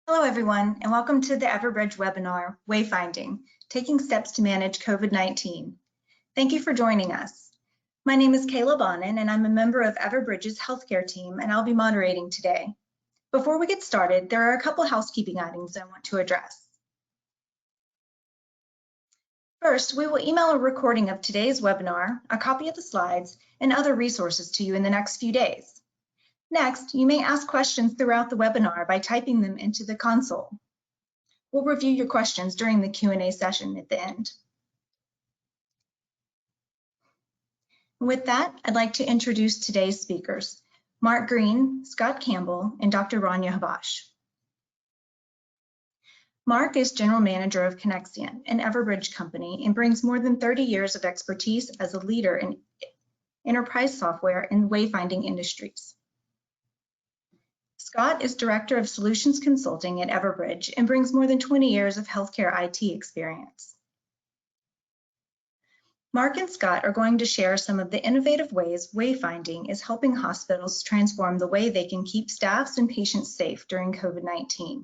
Hello, everyone, and welcome to the Everbridge webinar, Wayfinding, Taking Steps to Manage COVID-19. Thank you for joining us. My name is Kayla Bonin, and I'm a member of Everbridge's healthcare team, and I'll be moderating today. Before we get started, there are a couple housekeeping items I want to address. First, we will email a recording of today's webinar, a copy of the slides, and other resources to you in the next few days. Next, you may ask questions throughout the webinar by typing them into the console. We'll review your questions during the Q&A session at the end. With that, I'd like to introduce today's speakers, Mark Green, Scott Campbell, and Dr. Rania Habash. Mark is General Manager of Connexion, an Everbridge company, and brings more than 30 years of expertise as a leader in enterprise software in wayfinding industries. Scott is Director of Solutions Consulting at Everbridge and brings more than 20 years of healthcare IT experience. Mark and Scott are going to share some of the innovative ways wayfinding is helping hospitals transform the way they can keep staffs and patients safe during COVID-19,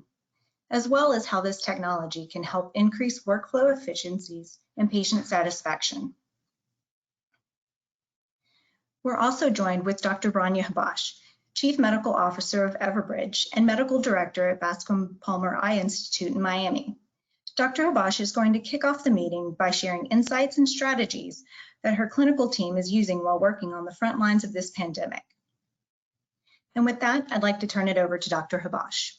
as well as how this technology can help increase workflow efficiencies and patient satisfaction. We're also joined with Dr. Rania Habash, Chief Medical Officer of Everbridge and Medical Director at Bascom Palmer Eye Institute in Miami. Dr. Habash is going to kick off the meeting by sharing insights and strategies that her clinical team is using while working on the front lines of this pandemic. And with that, I'd like to turn it over to Dr. Habash.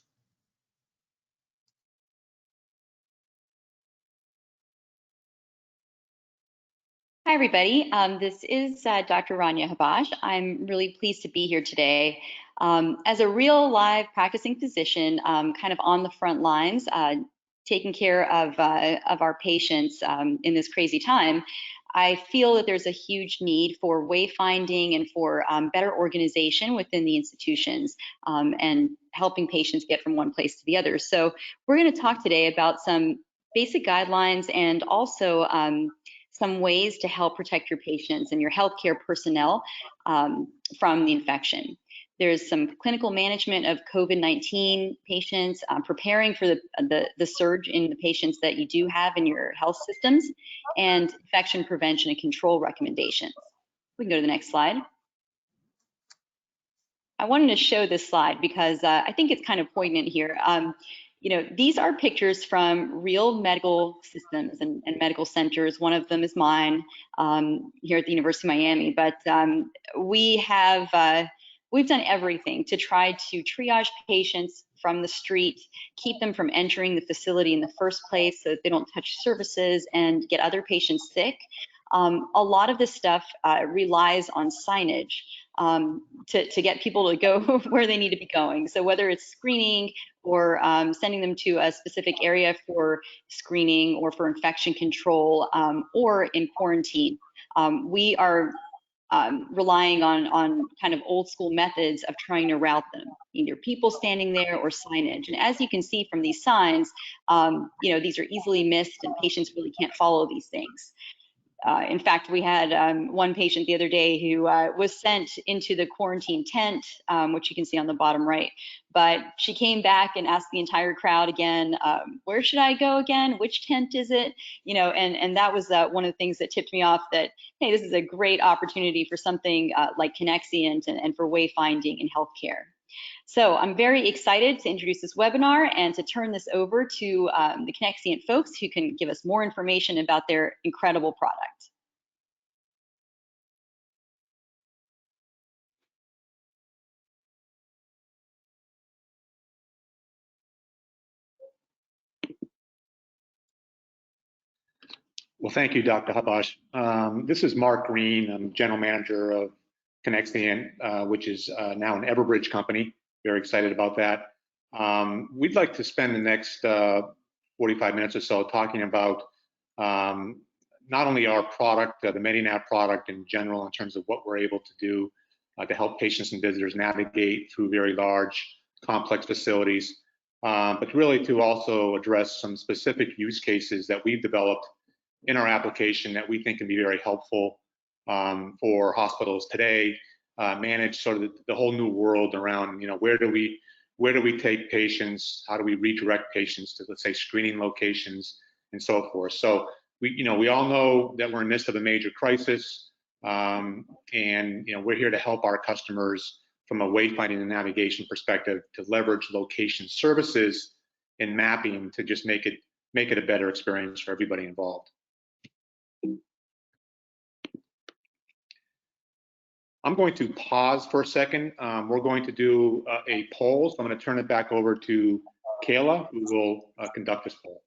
Hi, everybody. This is Dr. Rania Habash. I'm really pleased to be here today. As a real live practicing physician, kind of on the front lines, taking care of our patients in this crazy time, I feel that there's a huge need for wayfinding and for better organization within the institutions and helping patients get from one place to the other. So we're going to talk today about some basic guidelines and also some ways to help protect your patients and your healthcare personnel from the infection. There's some clinical management of COVID-19 patients, preparing for the surge in the patients that you do have in your health systems, and infection prevention and control recommendations. We can go to the next slide. I wanted to show this slide because I think it's kind of poignant here. You know, these are pictures from real medical systems and medical centers. One of them is mine here at the University of Miami, but we've done everything to try to triage patients from the street, keep them from entering the facility in the first place so that they don't touch surfaces and get other patients sick. A lot of this stuff relies on signage to get people to go where they need to be going. So whether it's screening or sending them to a specific area for screening or for infection control or in quarantine, we are relying on kind of old school methods of trying to route them, either people standing there or signage. And as you can see from these signs, you know, these are easily missed and patients really can't follow these things. In fact, we had one patient the other day who was sent into the quarantine tent, which you can see on the bottom right. But she came back and asked the entire crowd again, where should I go again? Which tent is it? You know, and that was one of the things that tipped me off that, hey, this is a great opportunity for something like Connexion and for wayfinding in healthcare. So I'm very excited to introduce this webinar and to turn this over to the Connexion folks who can give us more information about their incredible product. Well, thank you, Dr. Habash. This is Mark Green. I'm General Manager of Connexion, which is now an Everbridge company. Very excited about that. We'd like to spend the next 45 minutes or so talking about not only our product, the MediNav product in general, in terms of what we're able to do to help patients and visitors navigate through very large, complex facilities, but really to also address some specific use cases that we've developed in our application that we think can be very helpful for hospitals today, manage sort of the whole new world around, you know, where do we where do we take patients, how do we redirect patients to, let's say, screening locations and so forth. So we all know that we're in the midst of a major crisis, and we're here to help our customers from a wayfinding and navigation perspective to leverage location services and mapping to just make it a better experience for everybody involved. I'm going to pause for a second. We're going to do a poll, so I'm going to turn it back over to Kayla, who will conduct this poll.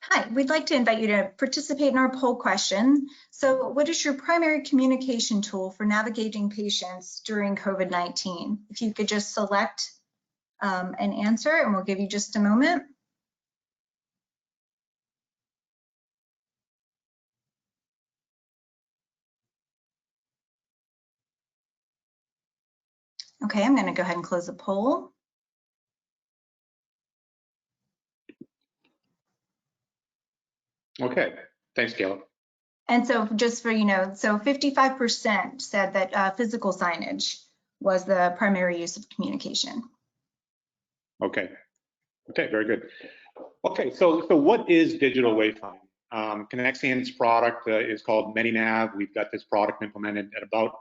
Hi, we'd like to invite you to participate in our poll question. So what is your primary communication tool for navigating patients during COVID-19? If you could just select an answer, and we'll give you just a moment. Okay, I'm going to go ahead and close the poll. Okay, thanks, Kayla. And so just for, so 55% said that physical signage was the primary use of communication. Okay, very good. Okay, so what is digital wayfinding? Connexian's product is called MediNav. We've got this product implemented at about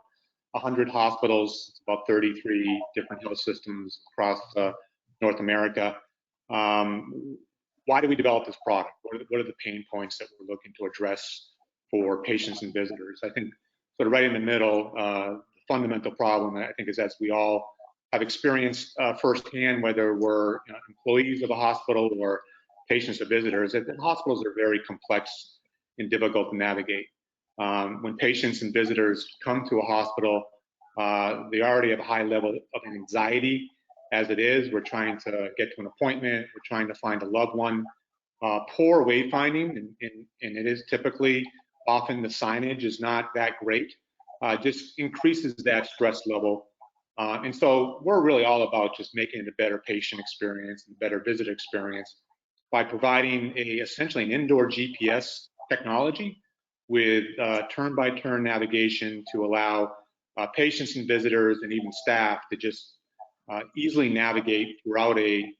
100 hospitals. It's about 33 different health systems across North America. Why do we develop this product? What are the pain points that we're looking to address for patients and visitors? I think sort of right in the middle, the fundamental problem, I think, is as we all have experienced firsthand, whether we're employees of a hospital or patients or visitors, that hospitals are very complex and difficult to navigate. When patients and visitors come to a hospital, they already have a high level of anxiety as it is. We're trying to get to an appointment, we're trying to find a loved one. Poor wayfinding, and it is typically, often the signage is not that great, just increases that stress level. And so we're really all about just making it a better patient experience and a better visitor experience by providing essentially an indoor GPS technology with turn-by-turn navigation to allow patients and visitors and even staff to just easily navigate throughout a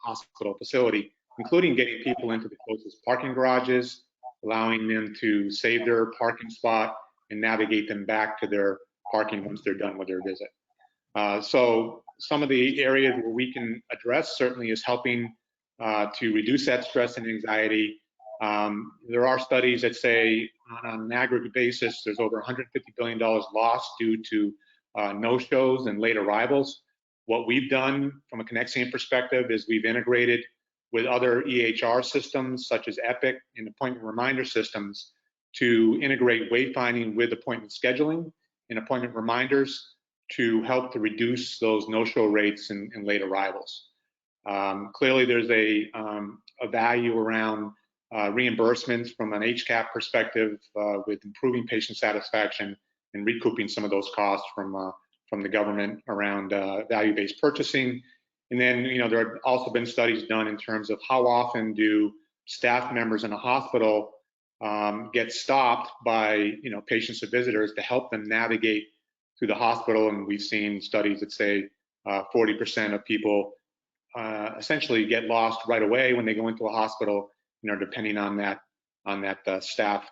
hospital facility, including getting people into the closest parking garages, allowing them to save their parking spot and navigate them back to their parking once they're done with their visit. So some of the areas where we can address certainly is helping to reduce that stress and anxiety. There are studies that say on an aggregate basis, there's over $150 billion lost due to no-shows and late arrivals. What we've done from a Connexian perspective is we've integrated with other EHR systems such as Epic and appointment reminder systems to integrate wayfinding with appointment scheduling and appointment reminders to help to reduce those no-show rates and late arrivals. Clearly, there's a value around reimbursements from an HCAP perspective with improving patient satisfaction and recouping some of those costs from the government around value-based purchasing. And then, there have also been studies done in terms of how often do staff members in a hospital get stopped by, patients or visitors to help them navigate through the hospital. And we've seen studies that say 40% of people essentially get lost right away when they go into a hospital, depending on that staff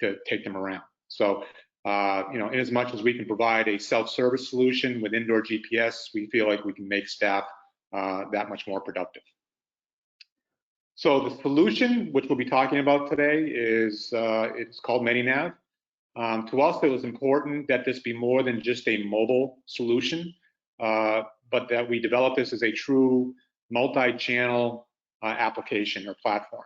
to take them around. So, in as much as we can provide a self-service solution with indoor GPS, we feel like we can make staff that much more productive. So the solution, which we'll be talking about today, is it's called MediNav. To us, it was important that this be more than just a mobile solution, but that we develop this as a true multi-channel application or platform.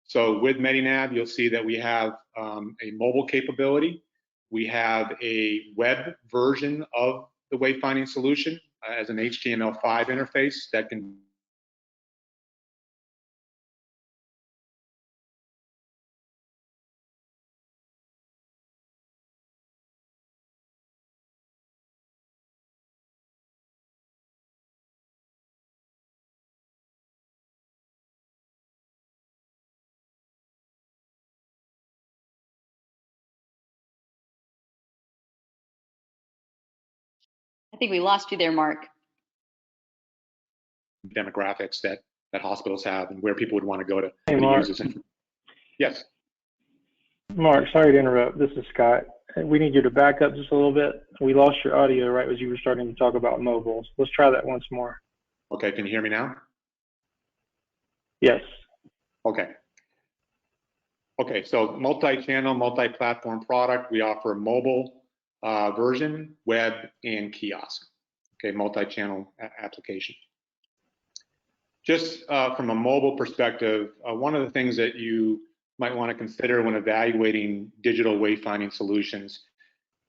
So with MediNav, you'll see that we have a mobile capability. We have a web version of the wayfinding solution as an HTML5 interface that can I think we lost you there, Mark. Demographics that hospitals have and where people would want to go to Mark. use this. Yes. Mark, sorry to interrupt. This is Scott. We need you to back up just a little bit. We lost your audio right as you were starting to talk about mobiles. Let's try that once more. Okay, can you hear me now? Yes. Okay. Okay, so multi-channel, multi-platform product. We offer mobile version, web, and kiosk. Okay, multi-channel application. Just from a mobile perspective, one of the things that you might want to consider when evaluating digital wayfinding solutions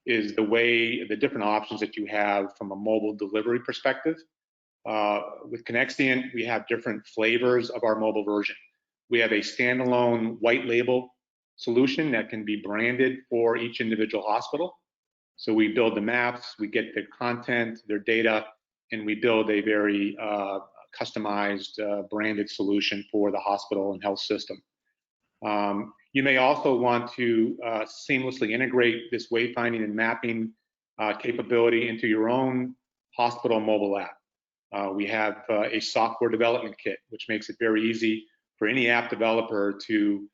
is the different options that you have from a mobile delivery perspective. With Connexient, we have different flavors of our mobile version. We have a standalone white label solution that can be branded for each individual hospital. So we build the maps, we get their content, their data, and we build a very customized branded solution for the hospital and health system. You may also want to seamlessly integrate this wayfinding and mapping capability into your own hospital mobile app. We have a software development kit, which makes it very easy for any app developer to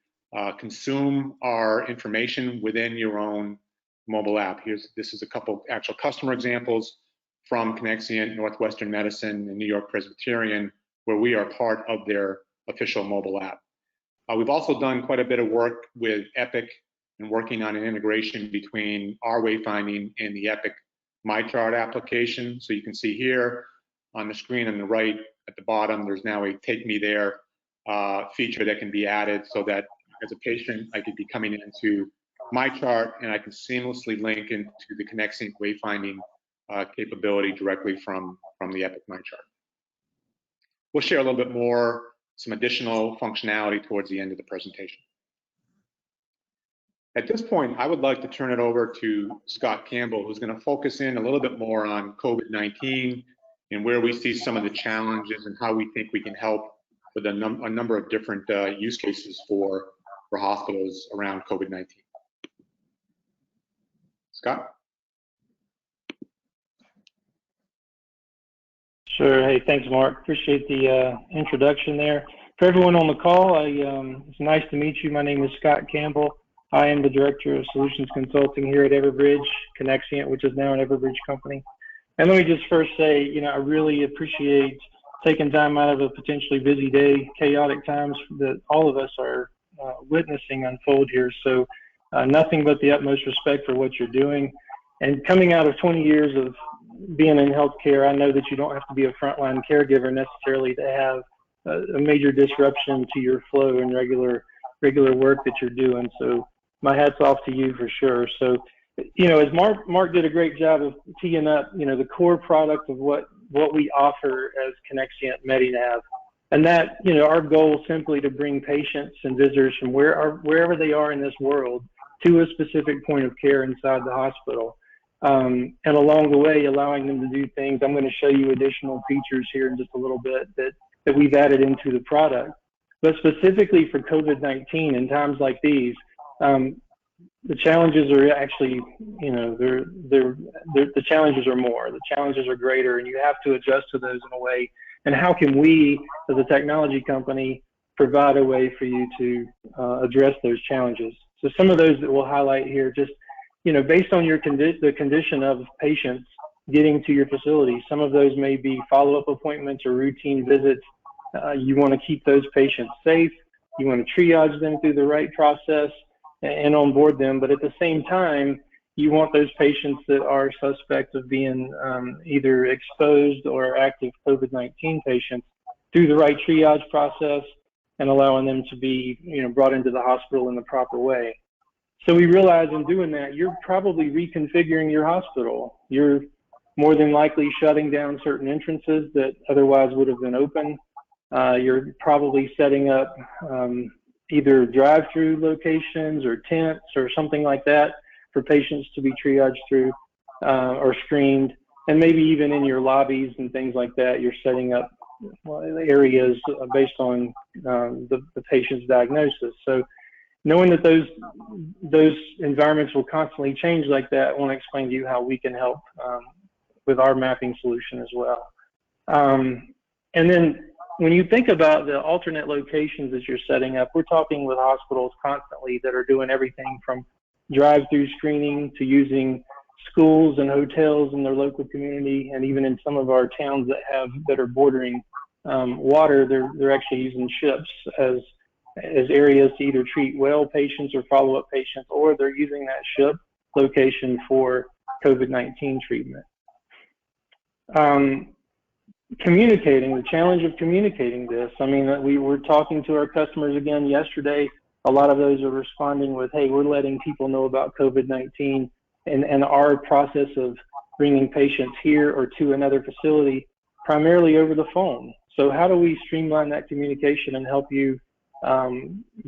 consume our information within your own mobile app. This is a couple actual customer examples from Connexient, Northwestern Medicine, and New York Presbyterian, where we are part of their official mobile app. We've also done quite a bit of work with Epic and working on an integration between our wayfinding and the Epic MyChart application. So you can see here on the screen on the right at the bottom, there's now a Take Me There feature that can be added so that as a patient, I could be coming into MyChart and I can seamlessly link into the Connexient wayfinding capability directly from the Epic MyChart. We'll share a little bit more, some additional functionality towards the end of the presentation. At this point, I would like to turn it over to Scott Campbell, who's going to focus in a little bit more on COVID-19 and where we see some of the challenges and how we think we can help with a number of different use cases for hospitals around COVID-19. Scott? Sure. Hey, thanks, Mark. Appreciate the introduction there. For everyone on the call, it's nice to meet you. My name is Scott Campbell. I am the Director of Solutions Consulting here at Everbridge, Connexient, which is now an Everbridge company. And let me just first say, I really appreciate taking time out of a potentially busy day, chaotic times that all of us are witnessing unfold here. So nothing but the utmost respect for what you're doing. And coming out of 20 years of being in healthcare, I know that you don't have to be a frontline caregiver necessarily to have a major disruption to your flow and regular work that you're doing. So my hat's off to you for sure. So, as Mark did a great job of teeing up, the core product of what we offer as Connexient MediNav. And that, our goal is simply to bring patients and visitors from wherever they are in this world to a specific point of care inside the hospital. And along the way, allowing them to do things. I'm going to show you additional features here in just a little bit that we've added into the product. But specifically for COVID-19 in times like these, the challenges are actually, the challenges are more. The challenges are greater, and you have to adjust to those in a way. And how can we, as a technology company, provide a way for you to address those challenges? So some of those that we'll highlight here, just based on the condition of patients getting to your facility, some of those may be follow-up appointments or routine visits. You want to keep those patients safe. You want to triage them through the right process and onboard them. But at the same time, you want those patients that are suspect of being either exposed or active COVID-19 patients through the right triage process and allowing them to be brought into the hospital in the proper way. So we realize in doing that, you're probably reconfiguring your hospital. You're more than likely shutting down certain entrances that otherwise would have been open. You're probably setting up either drive-through locations or tents or something like that for patients to be triaged through or screened. And maybe even in your lobbies and things like that, you're setting up areas based on the patient's diagnosis. So knowing that those environments will constantly change like that, I want to explain to you how we can help with our mapping solution as well. And then when you think about the alternate locations that you're setting up, we're talking with hospitals constantly that are doing everything from drive-through screening to using schools and hotels in their local community, and even in some of our towns that are bordering water, they're actually using ships as areas to either treat well patients or follow-up patients, or they're using that ship location for COVID-19 treatment. Communicating, the challenge of communicating this. I mean, we were talking to our customers again yesterday. A lot of those are responding with, hey, we're letting people know about COVID-19 and our process of bringing patients here or to another facility primarily over the phone. So how do we streamline that communication and help you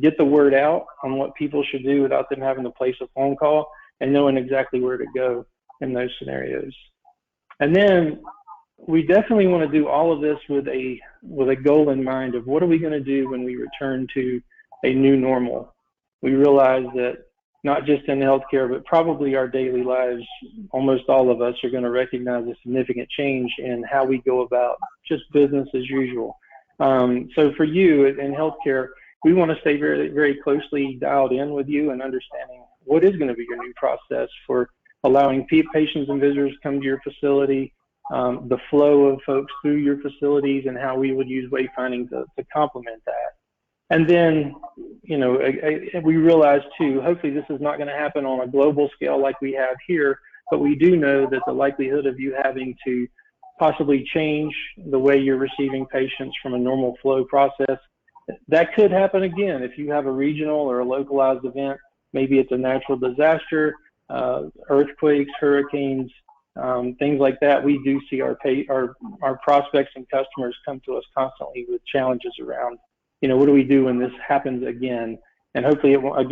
get the word out on what people should do without them having to place a phone call and knowing exactly where to go in those scenarios? And then we definitely want to do all of this with a goal in mind of what are we going to do when we return to a new normal. We realize that not just in healthcare, but probably our daily lives, almost all of us are going to recognize a significant change in how we go about just business as usual. So for you in healthcare, we want to stay very, very closely dialed in with you and understanding what is going to be your new process for allowing patients and visitors to come to your facility, the flow of folks through your facilities, and how we would use wayfinding to complement that. And then, you know, we realize too, hopefully this is not going to happen on a global scale like we have here, but we do know that the likelihood of you having to possibly change the way you're receiving patients from a normal flow process, that could happen again if you have a regional or a localized event. Maybe it's a natural disaster, earthquakes, hurricanes, things like that. We do see our prospects and customers come to us constantly with challenges around, you know, what do we do when this happens again? And hopefully it won't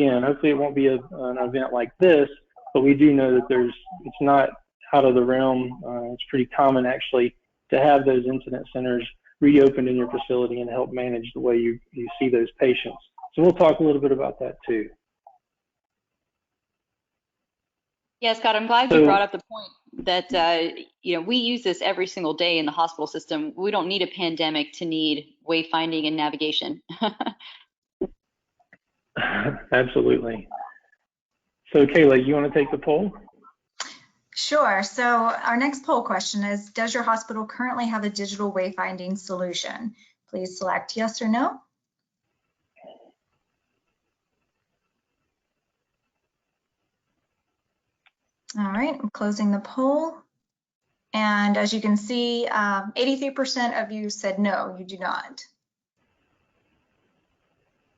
be an event like this, but we do know that it's not out of the realm. It's pretty common actually to have those incident centers reopened in your facility and help manage the way you see those patients. So we'll talk a little bit about that too. Yeah, Scott, I'm glad you brought up the point that, you know, we use this every single day in the hospital system. We don't need a pandemic to need wayfinding and navigation. Absolutely. So Kayla, you want to take the poll? Sure. So our next poll question is, does your hospital currently have a digital wayfinding solution? Please select yes or no. All right, I'm closing the poll. And as you can see, 83% of you said no, you do not.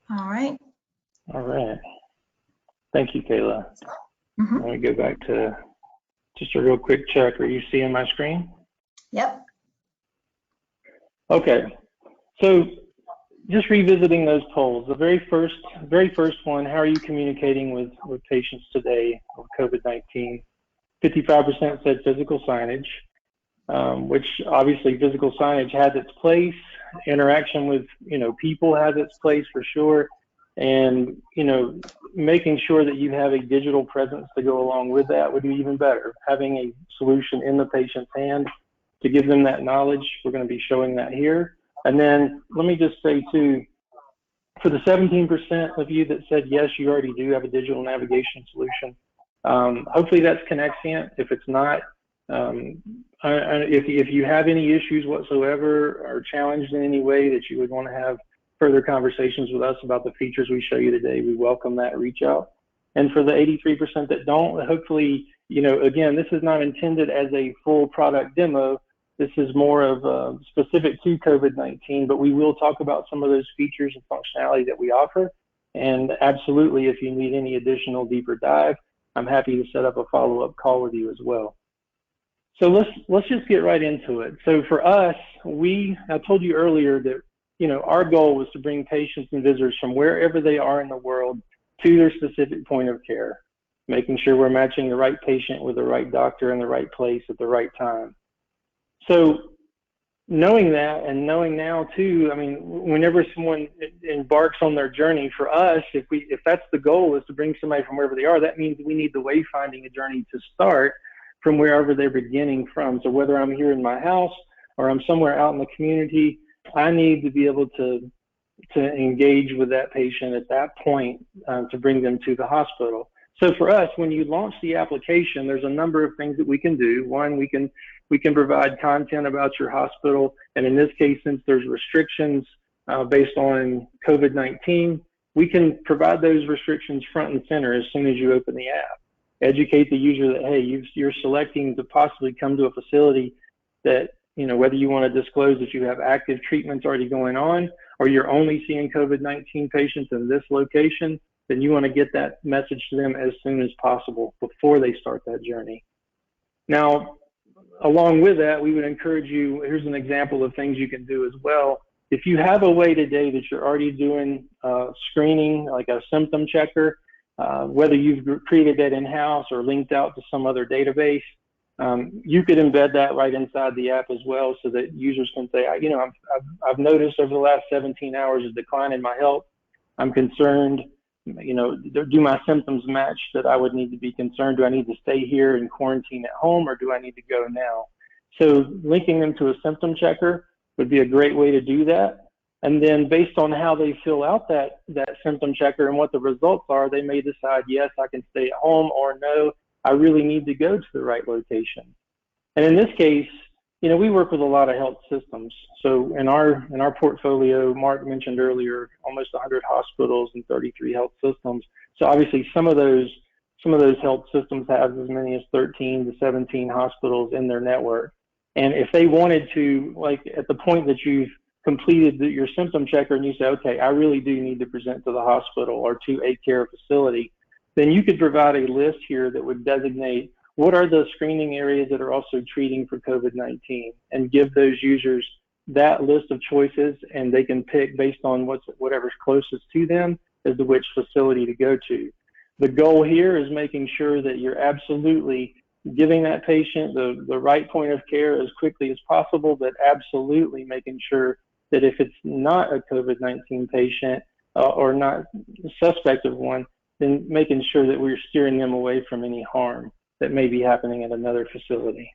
All right. All right. Thank you, Kayla. Let me go back to just a real quick check. Are you seeing my screen? Yep. Okay. So just revisiting those polls, the very first one, how are you communicating with patients today with COVID-19? 55% said physical signage, which obviously physical signage has its place. Interaction with, you know, people has its place for sure. And, you know, making sure that you have a digital presence to go along with that would be even better. Having a solution in the patient's hand to give them that knowledge. We're going to be showing that here. And then let me just say too, for the 17% of you that said yes, you already do have a digital navigation solution. Hopefully that's Connexient. If it's not, if you have any issues whatsoever or challenged in any way that you would want to have further conversations with us about the features we show you today, we welcome that reach out. And for the 83% that don't, hopefully, you know, again, this is not intended as a full product demo. This is more of specific to COVID-19, but we will talk about some of those features and functionality that we offer. And absolutely, if you need any additional deeper dive, I'm happy to set up a follow-up call with you as well. So let's just get right into it. So for us, I told you earlier that, you know, our goal was to bring patients and visitors from wherever they are in the world to their specific point of care, making sure we're matching the right patient with the right doctor in the right place at the right time. So knowing that, and knowing now too, I mean, whenever someone embarks on their journey, for us, if that's the goal, is to bring somebody from wherever they are, that means we need the wayfinding journey to start from wherever they're beginning from. So whether I'm here in my house or I'm somewhere out in the community, I need to be able to engage with that patient at that point to bring them to the hospital. So for us, when you launch the application, there's a number of things that we can do. One, we can provide content about your hospital. And in this case, since there's restrictions based on COVID-19, we can provide those restrictions front and center as soon as you open the app. Educate the user that, hey, you're selecting to possibly come to a facility that, you know, whether you want to disclose that you have active treatments already going on, or you're only seeing COVID-19 patients in this location, then you want to get that message to them as soon as possible before they start that journey. Now, along with that, we would encourage you, here's an example of things you can do as well. If you have a way today that you're already doing screening, like a symptom checker, whether you've created that in-house or linked out to some other database, you could embed that right inside the app as well, so that users can say, you know, I've noticed over the last 17 hours a decline in my health. I'm concerned, you know, do my symptoms match that I would need to be concerned? Do I need to stay here and quarantine at home, or do I need to go now? So linking them to a symptom checker would be a great way to do that. And then based on how they fill out that symptom checker and what the results are, they may decide, yes, I can stay at home, or no, I really need to go to the right location. And in this case, you know, we work with a lot of health systems. So in our portfolio, Mark mentioned earlier, almost 100 hospitals and 33 health systems. So obviously some of those health systems have as many as 13 to 17 hospitals in their network. And if they wanted to, like at the point that you've completed your symptom checker and you say, okay, I really do need to present to the hospital or to a care facility, then you could provide a list here that would designate what are the screening areas that are also treating for COVID-19, and give those users that list of choices, and they can pick based on whatever's closest to them as to which facility to go to. The goal here is making sure that you're absolutely giving that patient the right point of care as quickly as possible, but absolutely making sure that if it's not a COVID-19 patient or not a suspect of one, then making sure that we're steering them away from any harm that may be happening at another facility.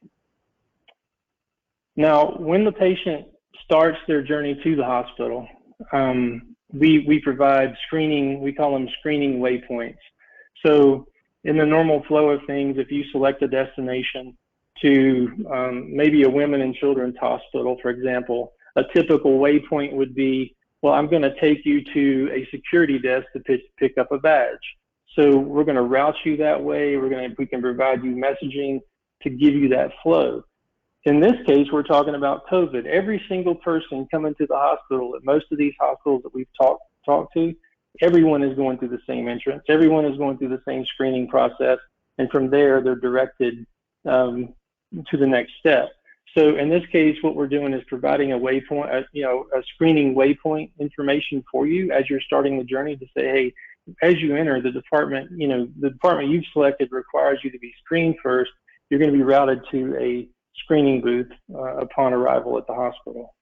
Now, when the patient starts their journey to the hospital, we provide screening, we call them screening waypoints. So in the normal flow of things, if you select a destination to maybe a women and children's hospital, for example, a typical waypoint would be, well, I'm going to take you to a security desk to pick up a badge. So we're going to route you that way. We can provide you messaging to give you that flow. In this case, we're talking about COVID. Every single person coming to the hospital, at most of these hospitals that we've talked to, everyone is going through the same entrance. Everyone is going through the same screening process. And from there, they're directed to the next step. So in this case, what we're doing is providing a waypoint, a screening waypoint information for you as you're starting the journey to say, hey, as you enter the department, the department you've selected requires you to be screened first. You're going to be routed to a screening booth upon arrival at the hospital.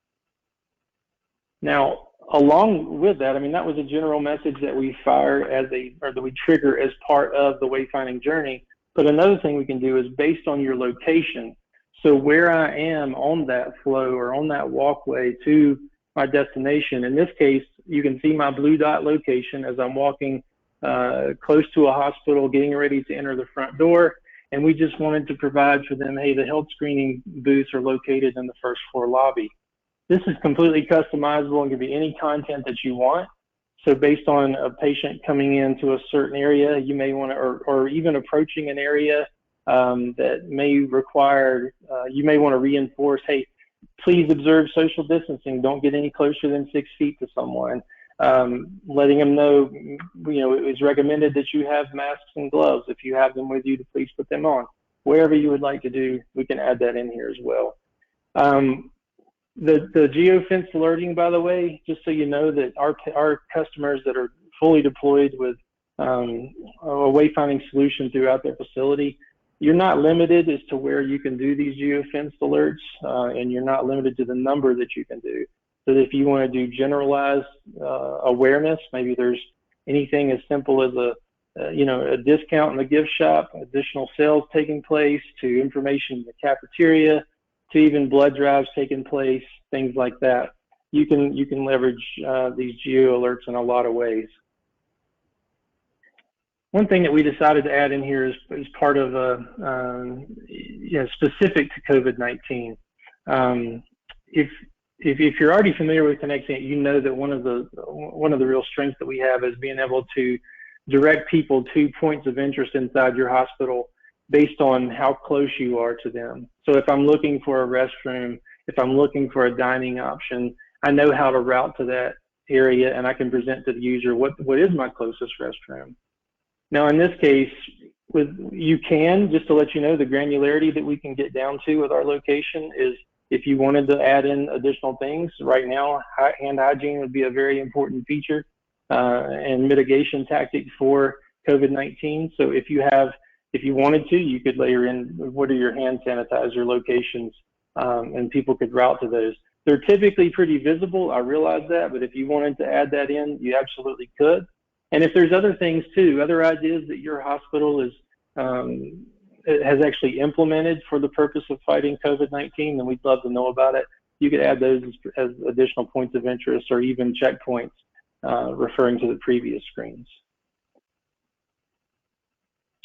Now, along with that, I mean, that was a general message that we fire that we trigger as part of the wayfinding journey. But another thing we can do is based on your location. So where I am on that flow or on that walkway to my destination, in this case, you can see my blue dot location as I'm walking close to a hospital, getting ready to enter the front door. And we just wanted to provide for them, hey, the health screening booths are located in the first floor lobby. This is completely customizable and can be any content that you want. So based on a patient coming into a certain area, you may want to, or even approaching an area that may require, you may want to reinforce, hey, please observe social distancing. Don't get any closer than 6 feet to someone. Letting them know, it is recommended that you have masks and gloves. If you have them with you, to please put them on. Wherever you would like to do, we can add that in here as well. The Geofence Alerting, by the way, just so you know that our customers that are fully deployed with a wayfinding solution throughout their facility, you're not limited as to where you can do these Geofence alerts, and you're not limited to the number that you can do. So if you want to do generalized awareness, maybe there's anything as simple as a discount in the gift shop, additional sales taking place, to information in the cafeteria, to even blood drives taking place, things like that. You can leverage these geo alerts in a lot of ways. One thing that we decided to add in here is part of specific to COVID-19. If you're already familiar with Connexiant, you know that one of the real strengths that we have is being able to direct people to points of interest inside your hospital based on how close you are to them. So if I'm looking for a restroom, if I'm looking for a dining option, I know how to route to that area, and I can present to the user what is my closest restroom. Now, in this case, just to let you know, the granularity that we can get down to with our location is, if you wanted to add in additional things, right now, hand hygiene would be a very important feature and mitigation tactic for COVID-19. So if you wanted to, you could layer in what are your hand sanitizer locations, and people could route to those. They're typically pretty visible, I realize that, but if you wanted to add that in, you absolutely could. And if there's other things too, other ideas that your hospital has actually implemented for the purpose of fighting COVID-19, then we'd love to know about it. You could add those as additional points of interest, or even checkpoints referring to the previous screens.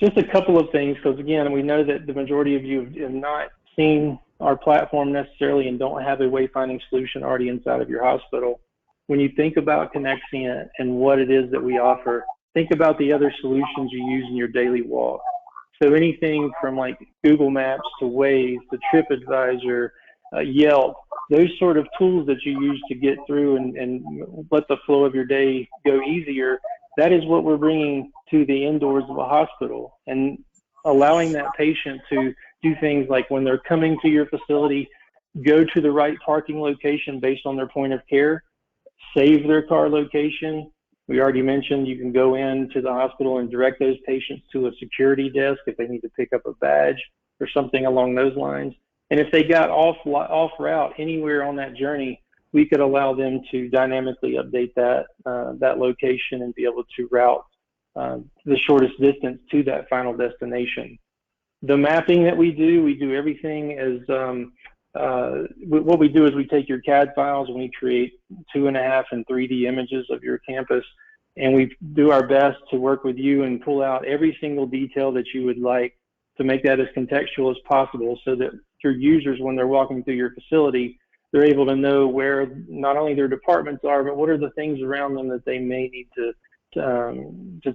Just a couple of things, because again, we know that the majority of you have not seen our platform necessarily and don't have a wayfinding solution already inside of your hospital. When you think about Connexiant and what it is that we offer, think about the other solutions you use in your daily walk. So anything from like Google Maps to Waze to TripAdvisor, Yelp, those sort of tools that you use to get through and let the flow of your day go easier, that is what we're bringing to the indoors of a hospital, and allowing that patient to do things like, when they're coming to your facility, go to the right parking location based on their point of care, save their car location. We already mentioned you can go into the hospital and direct those patients to a security desk if they need to pick up a badge or something along those lines. And if they got off route anywhere on that journey, we could allow them to dynamically update that location and be able to route the shortest distance to that final destination. The mapping that we do everything as what we do is we take your CAD files and we create 2.5 and 3D images of your campus, and we do our best to work with you and pull out every single detail that you would like to make that as contextual as possible, so that your users, when they're walking through your facility, they're able to know where not only their departments are, but what are the things around them that they may need to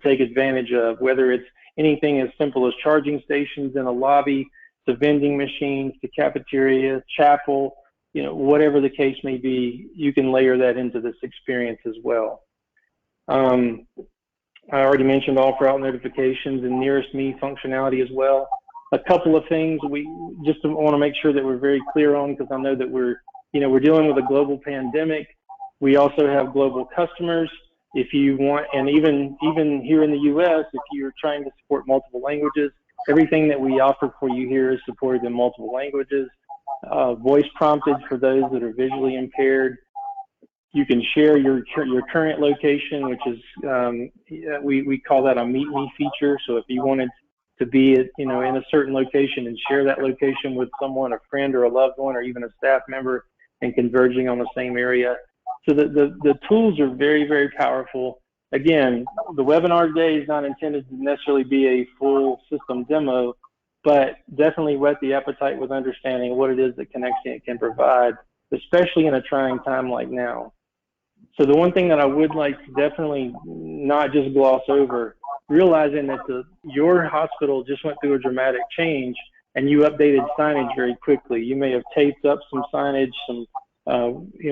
take advantage of, whether it's anything as simple as charging stations in a lobby, to vending machines, to cafeteria, chapel, whatever the case may be, you can layer that into this experience as well. I already mentioned off route notifications and nearest me functionality as well. A couple of things we just want to make sure that we're very clear on, because I know that we're dealing with a global pandemic. We also have global customers. If you want, and even here in the US, if you're trying to support multiple languages, everything that we offer for you here is supported in multiple languages. Voice prompted for those that are visually impaired. You can share your current location, which is we call that a Meet Me feature. So if you wanted to be in a certain location and share that location with someone, a friend or a loved one, or even a staff member, and converging on the same area. So the tools are very, very powerful. Again, the webinar today is not intended to necessarily be a full system demo, but definitely whet the appetite with understanding what it is that Connexiant can provide, especially in a trying time like now. So the one thing that I would like to definitely not just gloss over, realizing that your hospital just went through a dramatic change and you updated signage very quickly. You may have taped up some signage,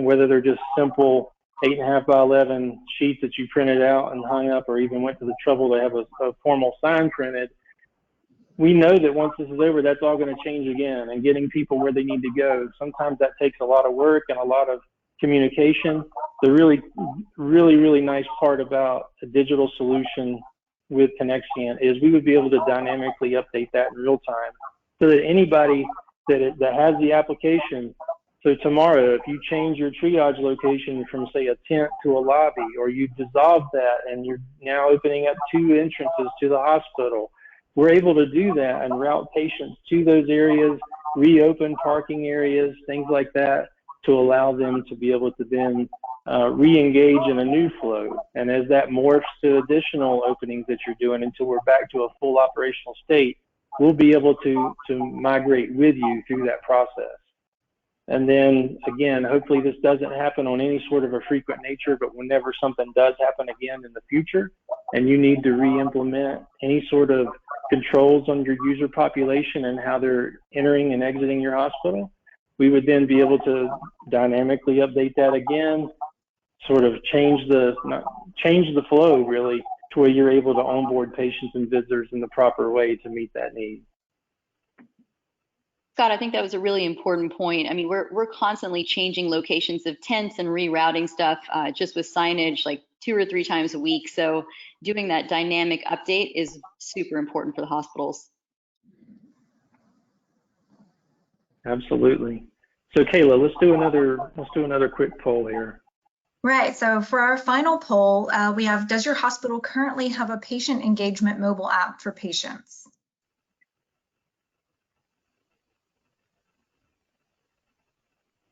whether they're just simple 8.5 by 11 sheets that you printed out and hung up, or even went to the trouble to have a formal sign printed. We know that once this is over, that's all going to change again, and getting people where they need to go. Sometimes that takes a lot of work and a lot of communication. The really, really, really nice part about a digital solution with Connexiant is we would be able to dynamically update that in real time, so that anybody that has the application So tomorrow, if you change your triage location from, say, a tent to a lobby, or you dissolve that and you're now opening up 2 entrances to the hospital, we're able to do that and route patients to those areas, reopen parking areas, things like that, to allow them to be able to then re-engage in a new flow. And as that morphs to additional openings that you're doing until we're back to a full operational state, we'll be able to migrate with you through that process. And then again, hopefully this doesn't happen on any sort of a frequent nature, but whenever something does happen again in the future and you need to re-implement any sort of controls on your user population and how they're entering and exiting your hospital, we would then be able to dynamically update that again, sort of change the flow really to where you're able to onboard patients and visitors in the proper way to meet that need. Scott, I think that was a really important point. I mean, we're constantly changing locations of tents and rerouting stuff just with signage like 2 or 3 times a week. So doing that dynamic update is super important for the hospitals. Absolutely. So Kayla, let's do another quick poll here. Right, so for our final poll, we have, does your hospital currently have a patient engagement mobile app for patients?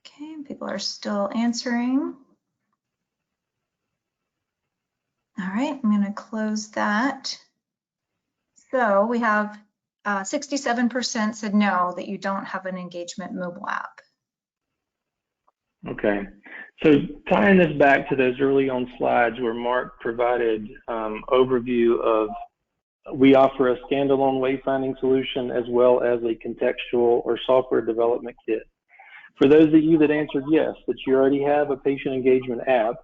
Okay, people are still answering. All right, I'm going to close that. So we have 67% said no, that you don't have an engagement mobile app. Okay, so tying this back to those early on slides where Mark provided overview of, we offer a standalone wayfinding solution as well as a contextual or software development kit. For those of you that answered yes, that you already have a patient engagement app,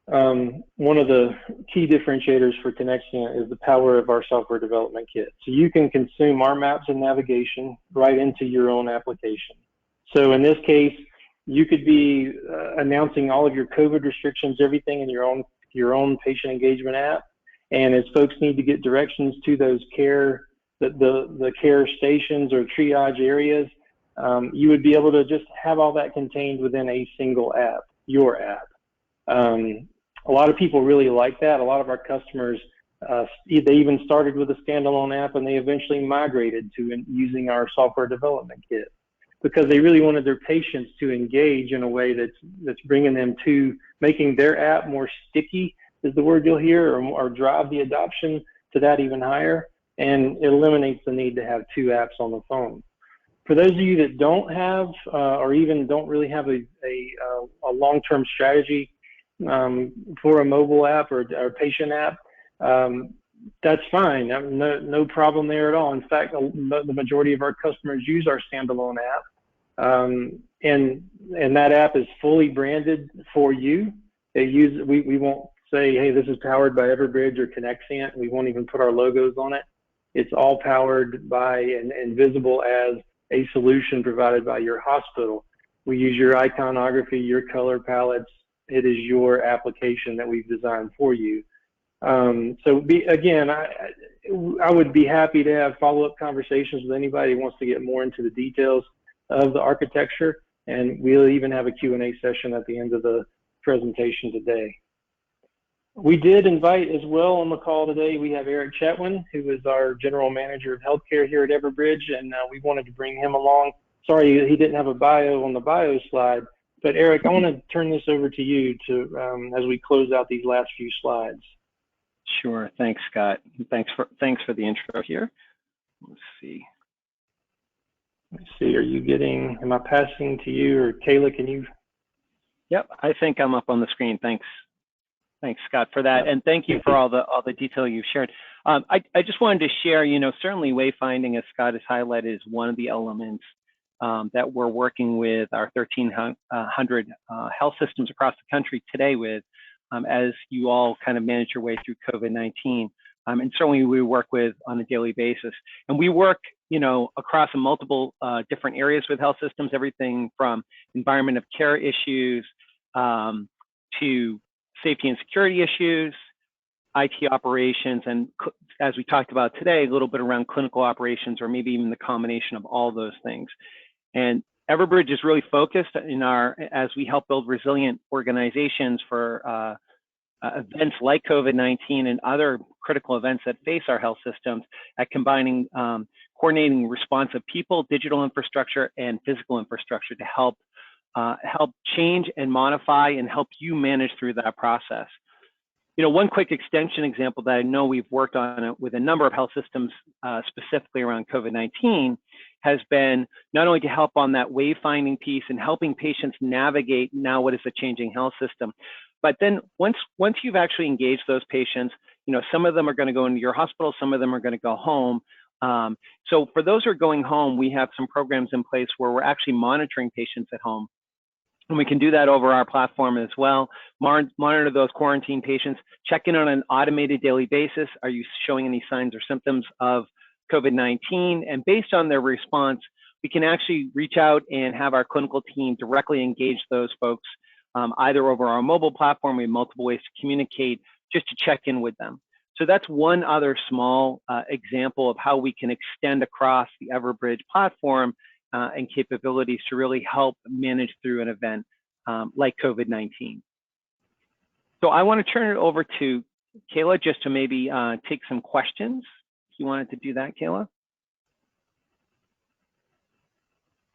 one of the key differentiators for Connexion is the power of our software development kit. So you can consume our maps and navigation right into your own application. So in this case, you could be announcing all of your COVID restrictions, everything in your own patient engagement app. And as folks need to get directions to those the care stations or triage areas, you would be able to just have all that contained within a single app, your app. A lot of people really like that. A lot of our customers, they even started with a standalone app and they eventually migrated to using our software development kit because they really wanted their patients to engage in a way that's bringing them to making their app more sticky, is the word you'll hear, or drive the adoption to that even higher, and it eliminates the need to have 2 apps on the phone. For those of you that don't have or even don't really have a long-term strategy for a mobile app or a patient app, that's fine. No problem there at all. In fact, the majority of our customers use our standalone app, and that app is fully branded for you. We won't say, hey, this is powered by Everbridge or Connexion. We won't even put our logos on it. It's all powered by and visible as a solution provided by your hospital. We use your iconography, your color palettes. It is your application that we've designed for you. Again, I would be happy to have follow-up conversations with anybody who wants to get more into the details of the architecture, and we'll even have a Q&A session at the end of the presentation today. We did invite as well on the call today, we have Eric Chetwin, who is our General Manager of Healthcare here at Everbridge, and we wanted to bring him along. Sorry, he didn't have a bio on the bio slide, but Eric, I want to turn this over to you to as we close out these last few slides. Sure, thanks, Scott. Thanks for the intro here. Let's see. Are you getting, am I passing to you, or Kayla, can you? Yep, I think I'm up on the screen. Thanks, Scott, for that, and thank you for all the detail you've shared. I just wanted to share, certainly wayfinding, as Scott has highlighted, is one of the elements that we're working with our 1,300 health systems across the country today with, as you all kind of manage your way through COVID-19. And certainly we work with on a daily basis. And we work, across multiple different areas with health systems, everything from environment of care issues to safety and security issues, IT operations, and as we talked about today, a little bit around clinical operations, or maybe even the combination of all those things. And Everbridge is really focused as we help build resilient organizations for events like COVID-19 and other critical events that face our health systems, at combining coordinating response of people, digital infrastructure, and physical infrastructure to help change and modify and help you manage through that process. One quick extension example that I know we've worked on with a number of health systems, specifically around COVID-19, has been not only to help on that wayfinding piece and helping patients navigate now what is a changing health system, but then once you've actually engaged those patients, some of them are going to go into your hospital, some of them are going to go home. So for those who are going home, we have some programs in place where we're actually monitoring patients at home. And we can do that over our platform as well. Monitor those quarantine patients, check in on an automated daily basis. Are you showing any signs or symptoms of COVID-19? And based on their response, we can actually reach out and have our clinical team directly engage those folks, either over our mobile platform. We have multiple ways to communicate just to check in with them. So that's one other small example of how we can extend across the Everbridge platform and capabilities to really help manage through an event like COVID-19. So I want to turn it over to Kayla just to maybe take some questions. If you wanted to do that, Kayla.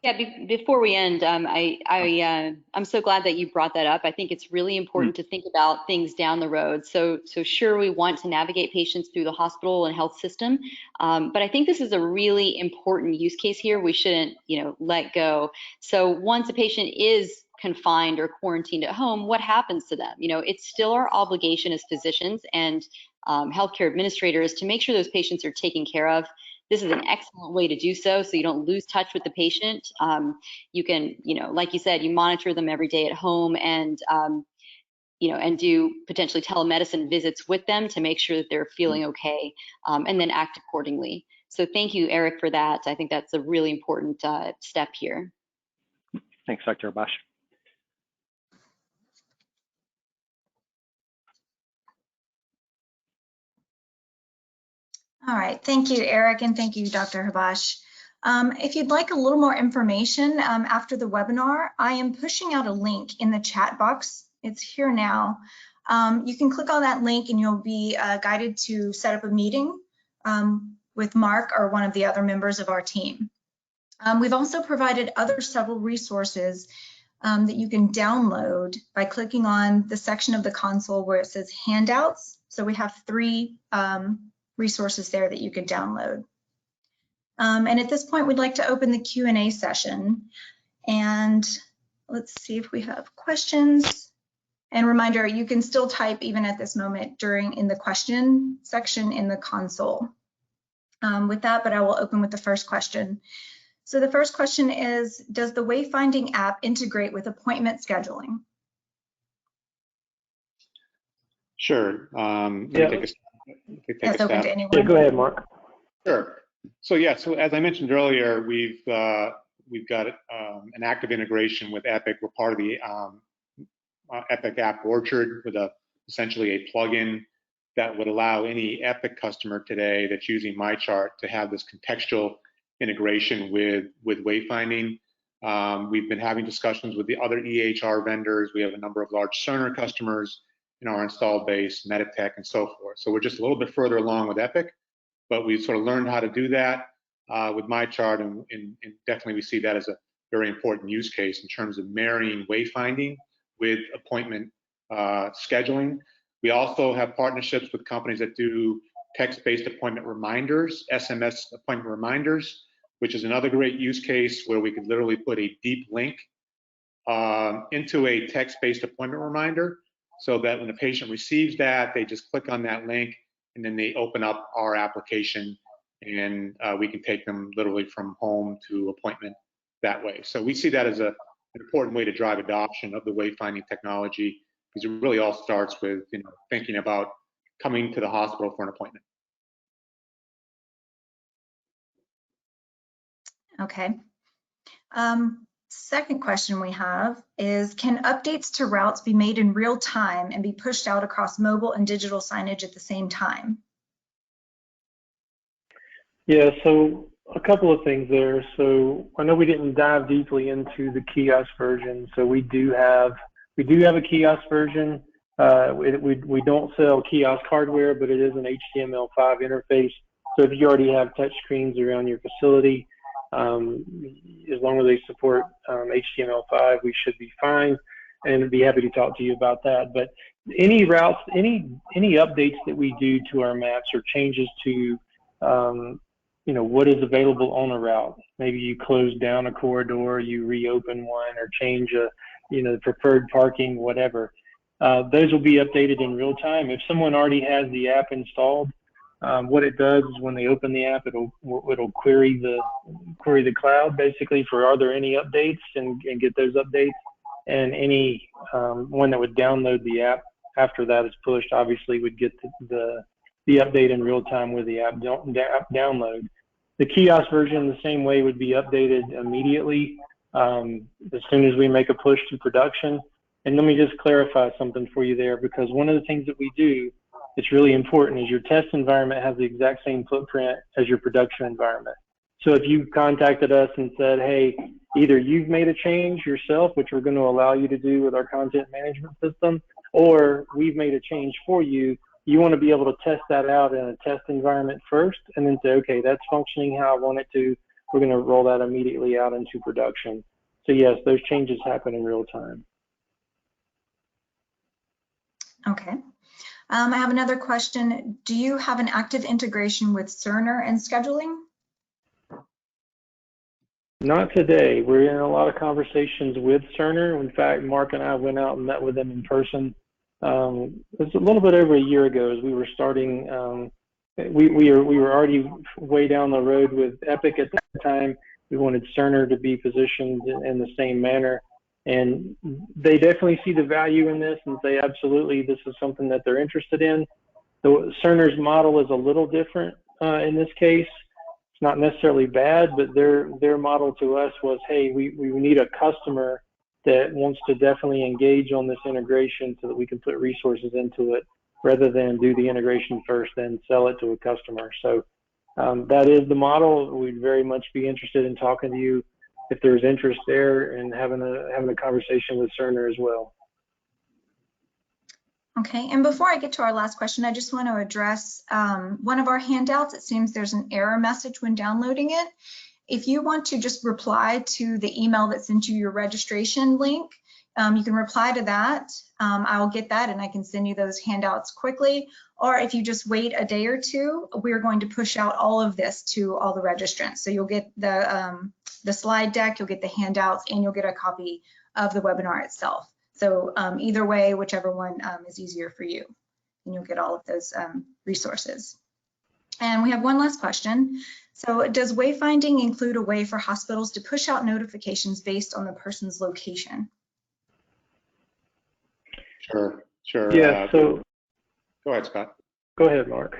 Yeah, before we end, I'm so glad that you brought that up. I think it's really important to think about things down the road. So sure, we want to navigate patients through the hospital and health system, but I think this is a really important use case here. We shouldn't, let go. So once a patient is confined or quarantined at home, what happens to them? It's still our obligation as physicians and healthcare administrators to make sure those patients are taken care of. This is an excellent way to do so you don't lose touch with the patient. You can, like you said, you monitor them every day at home and, and do potentially telemedicine visits with them to make sure that they're feeling okay, and then act accordingly. So thank you, Eric, for that. I think that's a really important step here. Thanks, Dr. Habash. All right, thank you, Eric, and thank you, Dr. Habash. If you'd like a little more information after the webinar, I am pushing out a link in the chat box. It's here now. You can click on that link and you'll be guided to set up a meeting with Mark or one of the other members of our team. We've also provided several resources that you can download by clicking on the section of the console where it says handouts. So we have 3 resources there that you could download. And at this point, we'd like to open the Q&A session. And let's see if we have questions. And reminder, you can still type even at this moment in the question section in the console. With that, but I will open with the first question. So the first question is, does the Wayfinding app integrate with appointment scheduling? Sure. That's open to anyone. Yeah, go ahead, Mark. Sure. So as I mentioned earlier, we've got an active integration with Epic. We're part of the Epic App Orchard with essentially a plugin that would allow any Epic customer today that's using MyChart to have this contextual integration with Wayfinding. We've been having discussions with the other EHR vendors. We have a number of large Cerner customers in our installed base, Meditech, and so forth. So we're just a little bit further along with Epic, but we've sort of learned how to do that with MyChart, and definitely we see that as a very important use case in terms of marrying wayfinding with appointment scheduling. We also have partnerships with companies that do text-based appointment reminders, SMS appointment reminders, which is another great use case where we could literally put a deep link into a text-based appointment reminder, so that when a patient receives that, they just click on that link and then they open up our application, and we can take them literally from home to appointment that way. So we see that as an important way to drive adoption of the wayfinding technology, because it really all starts with thinking about coming to the hospital for an appointment. Okay. Second question we have is, can updates to routes be made in real time and be pushed out across mobile and digital signage at the same time? Yeah, so a couple of things there. So I know we didn't dive deeply into the kiosk version. So we do have a kiosk version. We don't sell kiosk hardware, but it is an HTML5 interface. So if you already have touch screens around your facility, as long as they support HTML5, we should be fine. And I'd be happy to talk to you about that. But any routes, any updates that we do to our maps or changes to what is available on a route. Maybe you close down a corridor, you reopen one, or change preferred parking, whatever. Those will be updated in real time. If someone already has the app installed, what it does is when they open the app, it'll query the cloud basically for are there any updates and get those updates. And any one that would download the app after that is pushed, obviously would get the update in real time with the app download. The kiosk version, the same way, would be updated immediately as soon as we make a push to production. And let me just clarify something for you there, because one of the things that we do that's really important is your test environment has the exact same footprint as your production environment. So if you contacted us and said, hey, either you've made a change yourself, which we're going to allow you to do with our content management system, or we've made a change for you, you want to be able to test that out in a test environment first and then say, okay, that's functioning how I want it to. We're going to roll that immediately out into production. So yes, those changes happen in real time. Okay. I have another question. Do you have an active integration with Cerner and scheduling? Not today. We're in a lot of conversations with Cerner. In fact, Mark and I went out and met with them in person. It was a little bit over a year ago as we were starting. We were already way down the road with Epic at that time. We wanted Cerner to be positioned in the same manner. And they definitely see the value in this and say, absolutely, this is something that they're interested in. So Cerner's model is a little different in this case. It's not necessarily bad, but their model to us was, hey, we need a customer that wants to definitely engage on this integration so that we can put resources into it rather than do the integration first, then sell it to a customer. So that is the model. We'd very much be interested in talking to you if there's interest there and having a conversation with Cerner as well. Okay, and before I get to our last question, I just want to address one of our handouts. It seems there's an error message when downloading it. If you want to just reply to the email that sent you your registration link, you can reply to that. I'll get that and I can send you those handouts quickly. Or if you just wait a day or two, we're going to push out all of this to all the registrants. So you'll get the slide deck, you'll get the handouts, and you'll get a copy of the webinar itself. So either way, whichever one is easier for you, and you'll get all of those resources. And we have one last question. So does wayfinding include a way for hospitals to push out notifications based on the person's location? Sure. Yeah, so go ahead, Scott. Go ahead, Mark.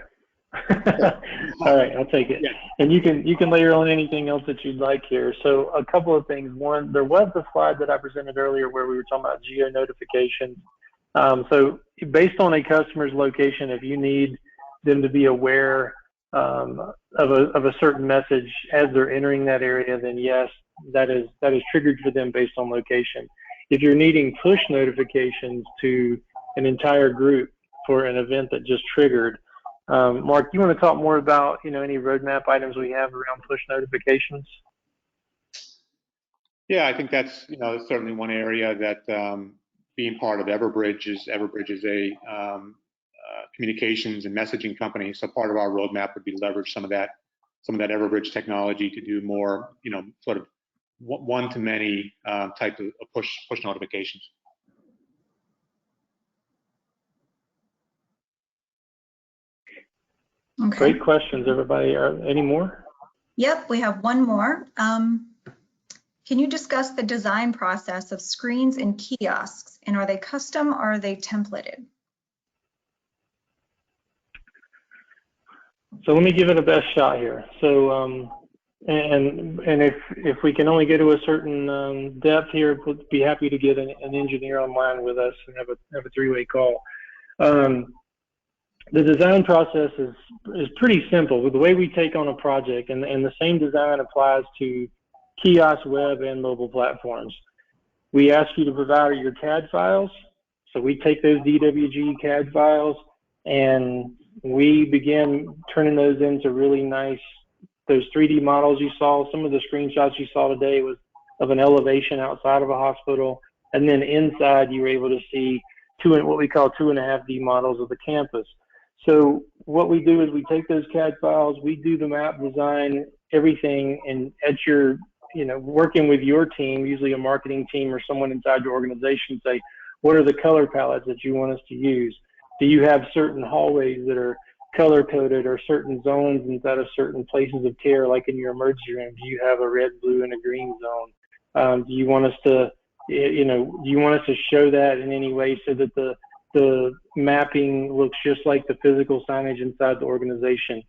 All right, I'll take it. Yeah. And you can layer on anything else that you'd like here. So a couple of things. One, there was a slide that I presented earlier where we were talking about geo notifications. So based on a customer's location, if you need them to be aware of a certain message as they're entering that area, then yes, that is triggered for them based on location. If you're needing push notifications to an entire group for an event that just triggered, Mark, you want to talk more about any roadmap items we have around push notifications? Yeah, I think that's certainly one area that being part of Everbridge is a communications and messaging company. So part of our roadmap would be to leverage some of that Everbridge technology to do more sort of one-to-many type of push notifications. Okay. Great questions, everybody. Any more? Yep, we have one more. Can you discuss the design process of screens and kiosks, and are they custom or are they templated? So let me give it a best shot here. So and if we can only get to a certain depth here, we'll be happy to get an engineer online with us and have a three-way call. The design process is pretty simple. The way we take on a project, and the same design applies to kiosk, web, and mobile platforms. We ask you to provide your CAD files. So we take those DWG CAD files and we begin turning those into really nice, those 3D models you saw. Some of the screenshots you saw today was of an elevation outside of a hospital. And then inside you were able to see what we call 2.5D models of the campus. So what we do is we take those CAD files, we do the map design, everything, and at your, working with your team, usually a marketing team or someone inside your organization, say, what are the color palettes that you want us to use? Do you have certain hallways that are color coded or certain zones inside of certain places of care, like in your emergency room? Do you have a red, blue, and a green zone? Do you want us to, do you want us to show that in any way so that the mapping looks just like the physical signage inside the organization?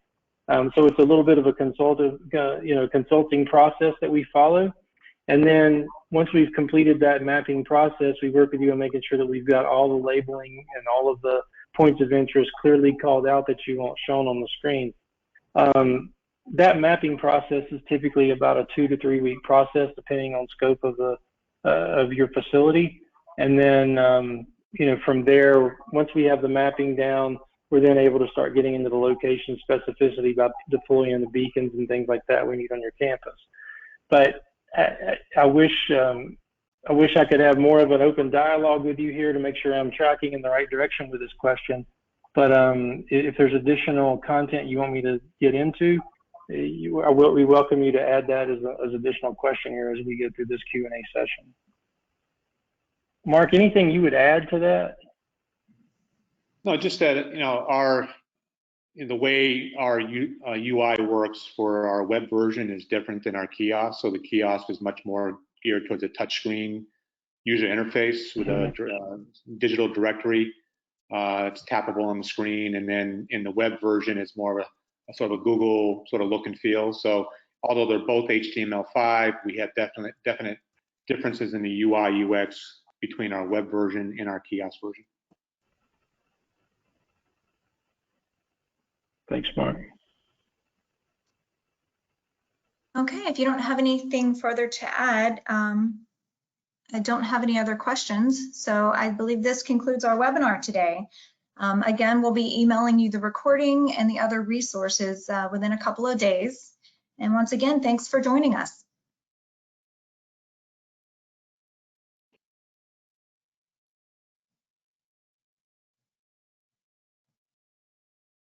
So it's a little bit of a consulting process that we follow. And then once we've completed that mapping process, we work with you on making sure that we've got all the labeling and all of the points of interest clearly called out that you want shown on the screen. That mapping process is typically about a 2 to 3 week process, depending on scope of your facility. And then, from there, once we have the mapping down, we're then able to start getting into the location specificity about deploying the beacons and things like that we need on your campus. But I wish I could have more of an open dialogue with you here to make sure I'm tracking in the right direction with this question. But if there's additional content you want me to get into, we welcome you to add that as additional question here as we get through this Q&A session. Mark, anything you would add to that? No, just that, the way our UI works for our web version is different than our kiosk. So the kiosk is much more geared towards a touchscreen user interface with a digital directory. It's tappable on the screen. And then in the web version, it's more of a sort of a Google sort of look and feel. So although they're both HTML5, we have definite differences in the UI UX between our web version and our kiosk version. Thanks, Mark. Okay, if you don't have anything further to add, I don't have any other questions. So I believe this concludes our webinar today. Again, we'll be emailing you the recording and the other resources within a couple of days. And once again, thanks for joining us.